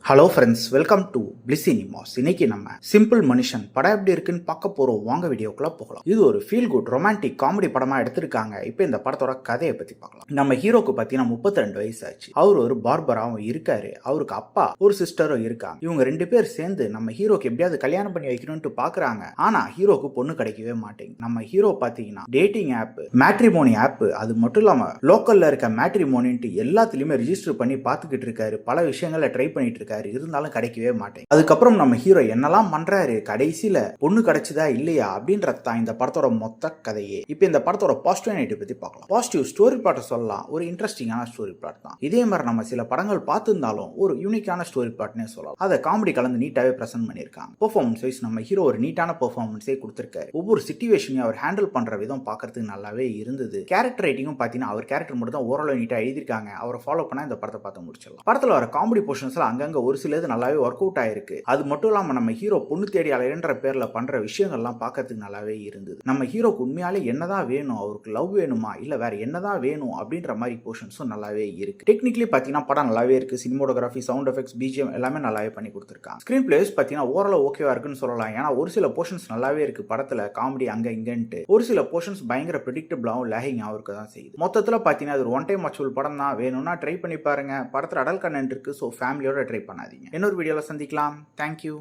Hello friends, welcome to bliss cinemas. இன்னைக்கு நம்ம simple மனுஷன் படம் எப்படி இருக்குன்னு பார்க்க போறோம். வாங்க வீடியோக்குள்ள போகலாம். இது ஒரு ஃபீல் குட் ரொமான்டிக் காமெடி படமா எடுத்திருக்காங்க. இப்போ இந்த படத்தோட கதையை பத்தி பார்க்கலாம். நம்ம ஹீரோக்கு பார்த்தீங்கன்னா 32 வயசு ஆச்சு. அவர் ஒரு பார்பராவும் இருக்காரு. அவருக்கு அப்பா ஒரு சிஸ்டரும் இருக்காங்க. இவங்க 2 பேர் சேர்ந்து நம்ம ஹீரோக்கு எப்படியாவது கல்யாணம் பண்ணி வைக்கணும்னு பாக்குறாங்க. ஆனா ஹீரோக்கு பொண்ணு கிடைக்கவே மாட்டேங்குது. நம்ம ஹீரோ பார்த்தீங்கன்னா டேட்டிங் ஆப், மேட்ரிமோனி ஆப், அது மட்டும் இல்லாம லோக்கல்ல இருக்க மேட்ரிமோனின்ட்டு எல்லாத்துலயுமே ரிஜிஸ்டர் பண்ணி பார்த்துக்கிட்டு இருக்காரு. பல விஷயங்களை ட்ரை பண்ணிட்டு இருக்காரு. இருந்தாலும் கிடைக்கவே மாட்டேன். அதுக்கப்புறம் நம்ம ஹீரோ என்னெல்லாம் பண்றாரு, கடைசியில பொண்ணு கிடைச்சதா இல்லையா அப்படின்றதான் இந்த படத்தோட மொத்த கதையே. இப்போ இந்த படத்தோட பாசிட்டிவ் நெகட்டிவ் பத்தி பார்க்கலாம். பாசிட்டிவ் ஸ்டோரி பிளாட் சொல்லலாம், ஒரு இன்ட்ரெஸ்டிங்கான ஸ்டோரி பிளாட் தான். இதே மாதிரி நம்ம சில படங்கள் பார்த்திருந்தாலும் ஒரு யூனிக்கான ஸ்டோரி பிளாட்னே சொல்லலாம். அதை காமெடி கலந்து நீட்டாவே பிரசன்ட் பண்ணியிருக்காங்க. பெர்ஃபார்மன்ஸ் வைஸ் நம்ம ஹீரோ ஒரு நீட்டான பெர்ஃபார்மன்ஸே கொடுத்திருக்காரு. ஒவ்வொரு சிச்சுவேஷனையும் அவர் ஹேண்டில் பண்ற விதம் பார்க்கறதுக்கு நல்லாவே இருந்தது. கேரக்டர் ரைட்டிங்கும் பார்த்தீங்கன்னா அவர் கேரக்டர் மட்டும் தான் ஓரளவு நீட்டா எழுதியிருக்காங்க. அவரை ஃபாலோ பண்ணா இந்த படத்தை பார்த்து முடிச்சிடலாம். படத்தில் வர காமெடி போர்ஷன்ஸ்ல அங்கங்க ஒரு சில இது நல்லாவே ஒர்க் அவுட் ஆயிருக்கு. அது மட்டும் இல்லாம நம்ம ஹீரோ பொண்ணு தேடி அலையன்ற பேர்ல பண்ற விஷயங்கள்லாம் பார்க்கறதுக்கு நல்லாவே இருந்தது. நம்ம ஹீரோக்கு உண்மையாலே என்னதான் வேணும், அவருக்கு லவ் வேணுமா இல்ல வேற என்னதான் வேணும் அப்படின்ற மாதிரி போர்ஷன்ஸும் நல்லாவே இருக்கு. டெக்னிக்கலி பாத்தீங்கன்னா படம் நல்லாவே இருக்கு. சினிமோட்டோகிராஃபி, சவுண்ட் எஃபெக்ட்ஸ், பிஜிஎம் எல்லாமே நல்லாவே பண்ணி கொடுத்திருக்காங்க. ஸ்கிரீன் பிளேஸ் பாத்தீங்கன்னா ஓரளவு ஓகேவா இருக்குன்னு சொல்லலாம். ஏன்னா ஒரு சில போர்ஷன்ஸ் நல்லாவே இருக்கு. படத்துல காமெடி அங்க இங்கன்ட்டு ஒரு சில போர்ஷன்ஸ் பயங்கர பிரெடிக்டபிளாவும் லேகிங்காவும் இருக்க தான் செய்யுது. மொத்தத்துல பாத்தீங்கன்னா அது ஒன் டைம் வாட்சபிள் படம் தான். வேணும்னா ட்ரை பண்ணி பாருங்க. படத்துல அடல் கண்டென்ட் இருக்கு. ஸோ ஃபேமிலியோட ட்ரை பண்ணாதீங்க. இன்னொரு வீடியோல சந்திக்கலாம். தேங்க்யூ.